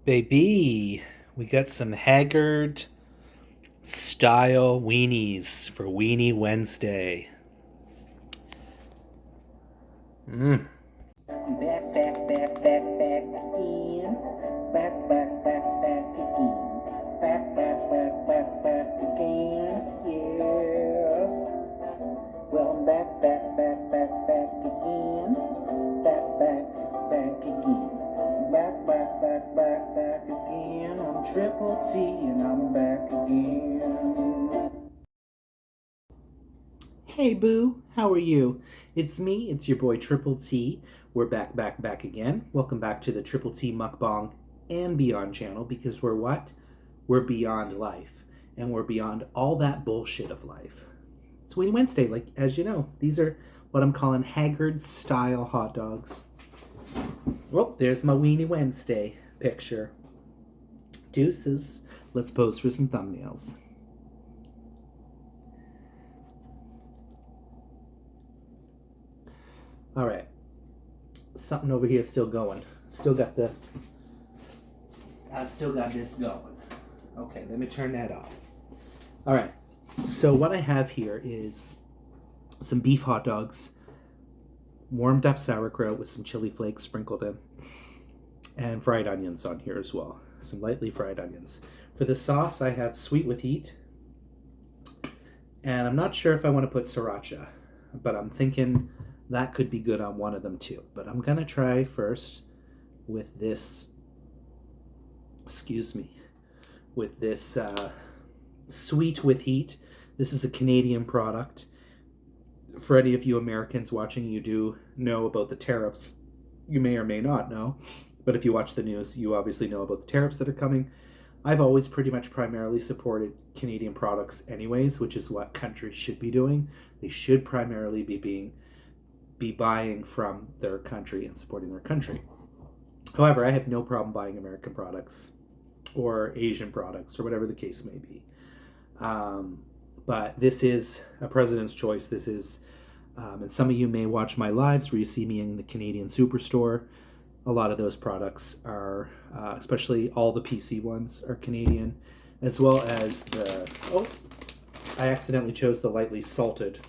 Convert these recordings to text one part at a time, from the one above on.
Baby, we got some Haggard style weenies for Weenie Wednesday. Mm. Back again. Back again. Back again. Yeah. Well, back again. Back again. Back again. I'm Triple T and I'm back again. Hey boo, how are you? It's me, it's your boy Triple T. We're back again. Welcome back to the Triple T Mukbang and Beyond channel because we're what? We're beyond life. And we're beyond all that bullshit of life. It's Weenie Wednesday, like as you know. These are what I'm calling Haggard style hot dogs. Well, there's my Weenie Wednesday picture. Deuces. Let's pose for some thumbnails. All right. Something over here is still going. Still got this going. Okay, let me turn that off. All right. So what I have here is some beef hot dogs, warmed up sauerkraut with some chili flakes sprinkled in, and fried onions on here as well. Some lightly fried onions. For the sauce, I have sweet with heat, and I'm not sure if I want to put sriracha, but I'm thinking that could be good on one of them too. But I'm gonna try first with this, with this sweet with heat. This is a Canadian product. For any of you Americans watching, you do know about the tariffs. You may or may not know, but if you watch the news, you obviously know about the tariffs that are coming. I've always pretty much primarily supported Canadian products anyways, which is what countries should be doing. They should primarily be buying from their country and supporting their country. However, I have no problem buying American products or Asian products or whatever the case may be. But this is a president's choice. This is, and some of you may watch my lives where you see me in the Canadian Superstore. A lot of those products are, especially all the PC ones, are Canadian, as well as I accidentally chose the lightly salted.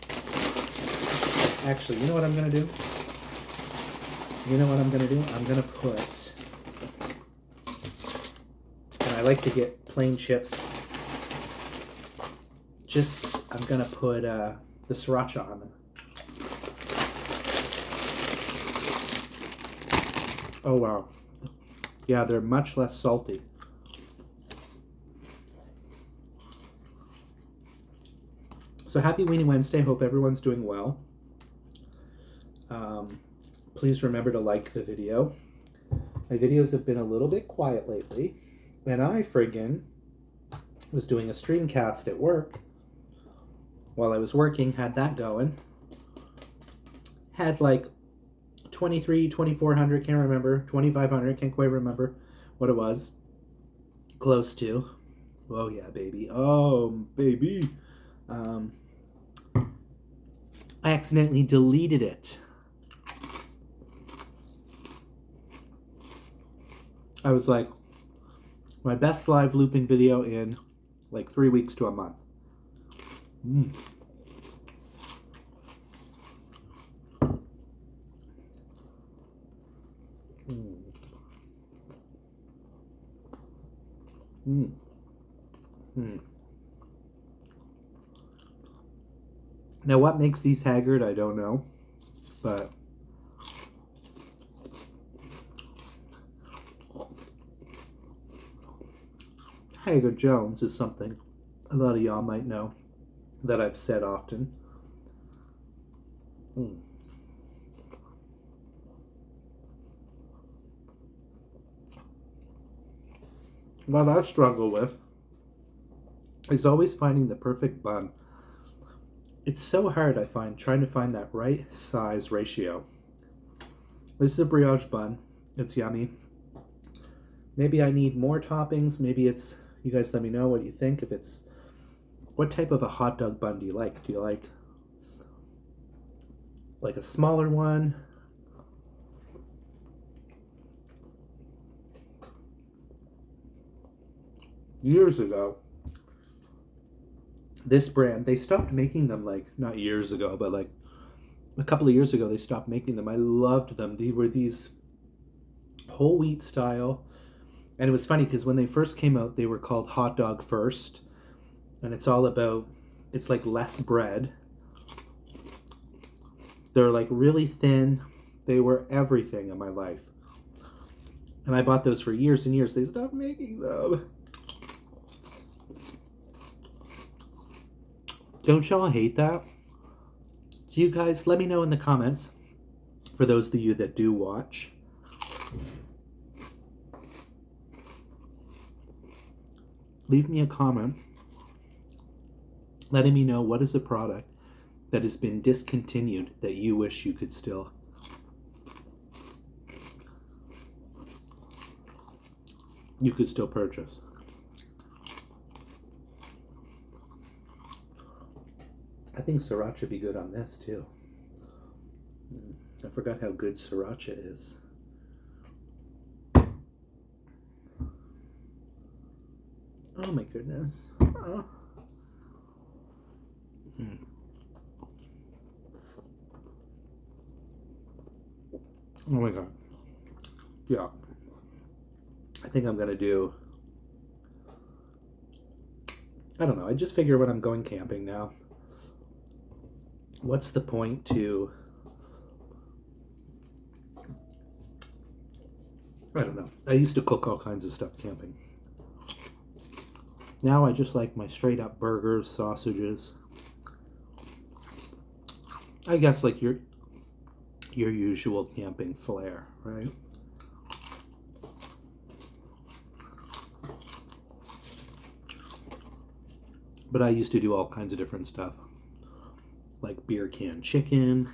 Actually, you know what I'm going to do? I'm going to put, and I like to get plain chips. I'm going to put the sriracha on them. Oh, wow. Yeah, they're much less salty. So happy Weenie Wednesday. Hope everyone's doing well. Please remember to like the video. My videos have been a little bit quiet lately, and I was doing a streamcast at work. While I was working, had that going. Had like 2,400, can't remember, 2,500, can't quite remember what it was. Close to. Oh yeah, baby. Oh, baby. I accidentally deleted it. I was like, my best live looping video in like 3 weeks to a month. Mm. Mm. Mm. Mm. Now, what makes these haggard, I don't know, but Haggard Jones is something a lot of y'all might know that I've said often. Mm. What I struggle with is always finding the perfect bun. It's so hard, I find, trying to find that right size ratio. This is a brioche bun. It's yummy. Maybe I need more toppings. Maybe it's, you guys let me know what you think. What type of a hot dog bun do you like? Do you like a smaller one? years ago, this brand, they stopped making them, like, not years ago, but like a couple of years ago, they stopped making them. I loved them. They were these whole wheat style. And it was funny because when they first came out, they were called Hot Dog First. And it's all about, it's like less bread. They're like really thin. They were everything in my life. And I bought those for years and years. They stopped making them. Don't y'all hate that? Do you guys, let me know in the comments, for those of you that do watch. Leave me a comment letting me know what is a product that has been discontinued that you wish you could still purchase. I think sriracha would be good on this too. I forgot how good sriracha is. Oh my goodness. Oh. Oh my god. Yeah. I think I'm going to do, I don't know. I just figure when I'm going camping now, what's the point to, I don't know. I used to cook all kinds of stuff camping. Now I just like my straight up burgers, sausages. I guess like your usual camping flair, right? But I used to do all kinds of different stuff, like beer can chicken.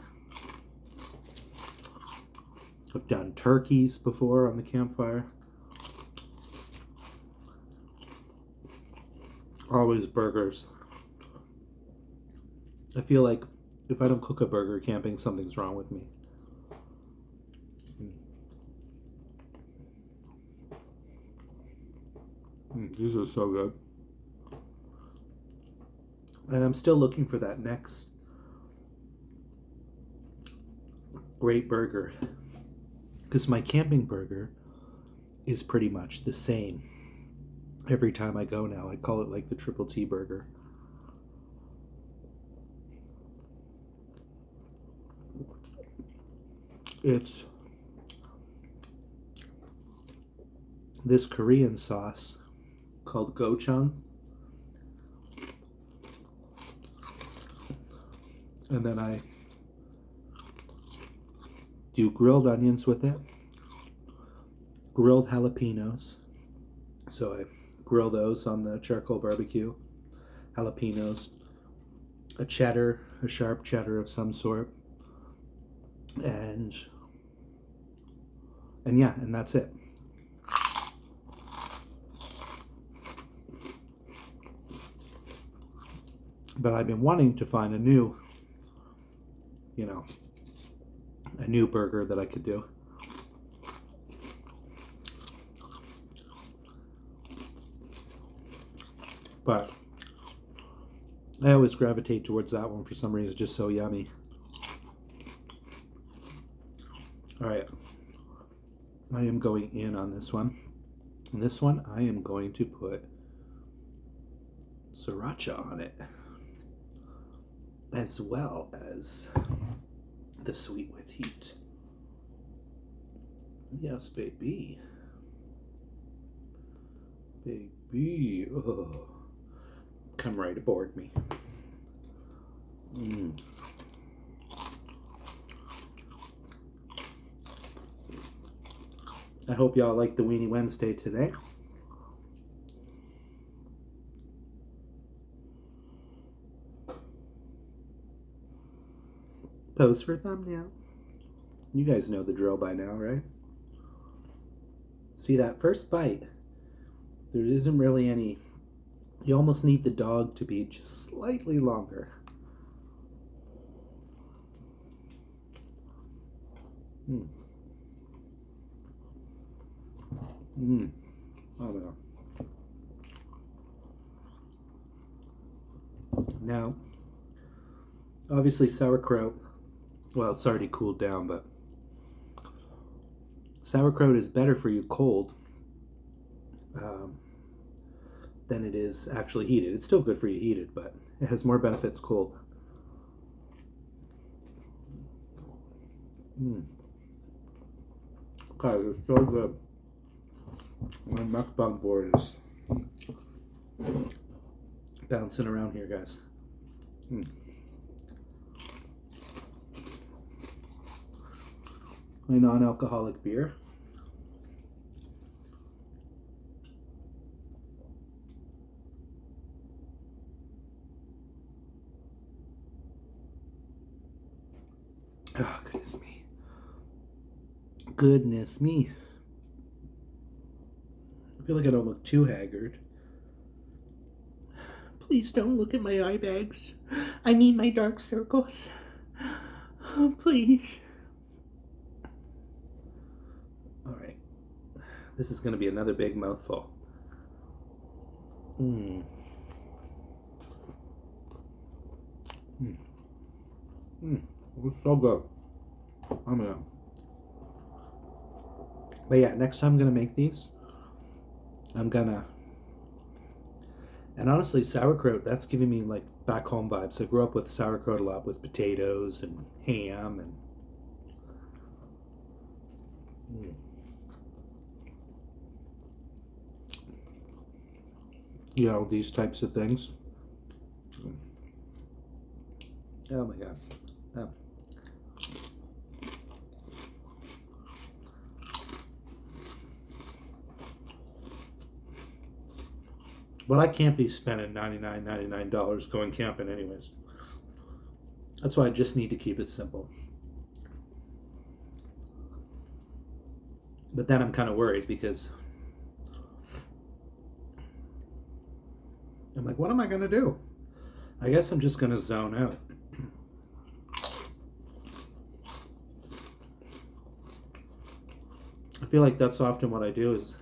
I've done turkeys before on the campfire. Always burgers. I feel like if I don't cook a burger camping, something's wrong with me. These are so good. And I'm still looking for that next great burger, because my camping burger is pretty much the same every time I go now. I call it like the Triple T burger. It's this Korean sauce called gochujang. And then I do grilled onions with it, grilled jalapenos. So I grill those on the charcoal barbecue, jalapenos, a cheddar, a sharp cheddar of some sort, and yeah, and that's it. But I've been wanting to find a new burger that I could do. But I always gravitate towards that one for some reason. It's just so yummy. All right. I am going in on this one. And this one, I am going to put sriracha on it, as well as the sweet with heat. Yes, baby. Baby. Oh. Come right aboard me. I hope y'all like the Weenie Wednesday today. Pose for thumbnail. You guys know the drill by now, right? See, that first bite, there isn't really any, you almost need the dog to be just slightly longer. Oh no. Now, obviously sauerkraut, well, it's already cooled down, but sauerkraut is better for you cold than it is actually heated. It's still good for you heated, but it has more benefits cold. God, it's so good. My mukbang board is bouncing around here, guys. My non-alcoholic beer. Oh, goodness me. Goodness me. I feel like I don't look too haggard. Please don't look at my eye bags. I mean my dark circles. Oh, please. All right. This is going to be another big mouthful. It's so good. But yeah, next time I'm going to make these, I'm going to... And honestly, sauerkraut, that's giving me like back home vibes. I grew up with sauerkraut a lot with potatoes and ham and... You know, these types of things. Oh my God. Oh. Well, I can't be spending $99 going camping anyways. That's why I just need to keep it simple. But then I'm kind of worried because I'm like, what am I going to do? I guess I'm just going to zone out. I feel like that's often what I do is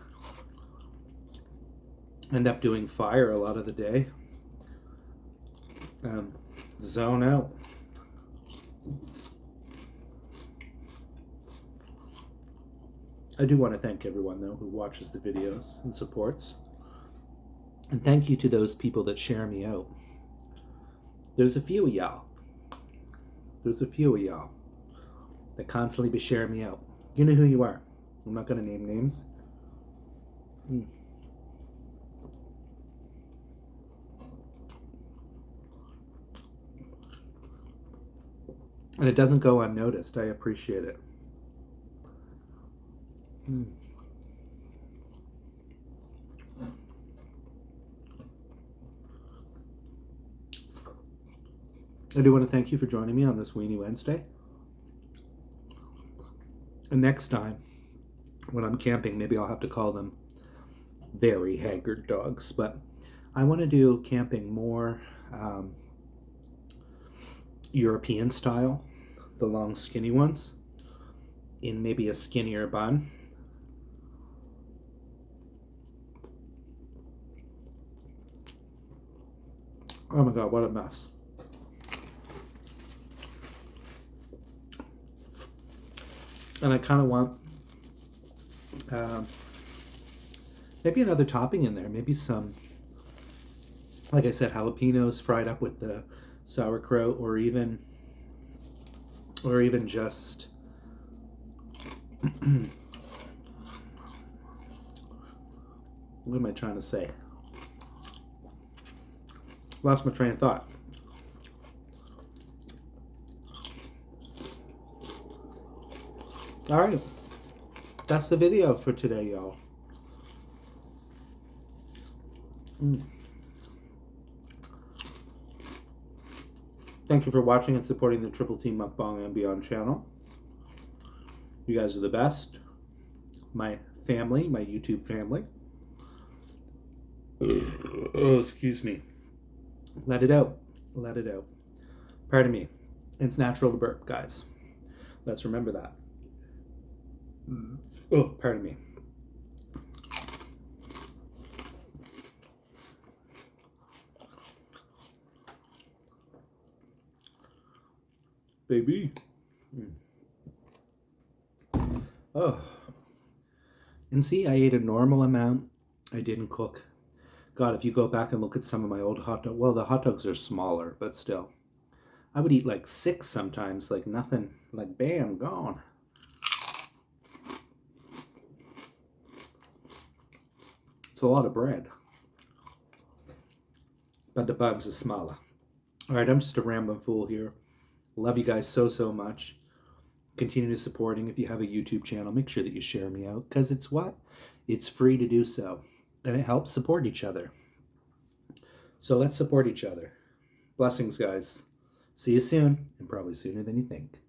end up doing fire a lot of the day. Zone out. I do want to thank everyone, though, who watches the videos and supports. And thank you to those people that share me out. There's a few of y'all. That constantly be sharing me out. You know who you are. I'm not going to name names. And it doesn't go unnoticed. I appreciate it. I do want to thank you for joining me on this Weenie Wednesday. And next time, when I'm camping, maybe I'll have to call them very haggard dogs. But I want to do camping more European style, the long skinny ones, in maybe a skinnier bun. Oh my God, what a mess. And I kind of want maybe another topping in there. Maybe some, like I said, jalapenos fried up with the sauerkraut, or even just what am I trying to say? Lost my train of thought. All right, that's the video for today, y'all. Thank you for watching and supporting the Triple Team Mukbang and Beyond channel. You guys are the best. My family, my YouTube family. Oh, excuse me. Let it out. Let it out. Pardon me. It's natural to burp, guys. Let's remember that. Oh, pardon me. baby. Oh. And see, I ate a normal amount. I didn't cook. God, if you go back and look at some of my old hot dogs, well, the hot dogs are smaller, but still. I would eat like 6 sometimes, like nothing. Like, bam, gone. It's a lot of bread. But the buns are smaller. All right, I'm just a rambling fool here. Love you guys so, so much. Continue supporting. If you have a YouTube channel, make sure that you share me out, because it's what? It's free to do so. And it helps support each other. So let's support each other. Blessings, guys. See you soon, and probably sooner than you think.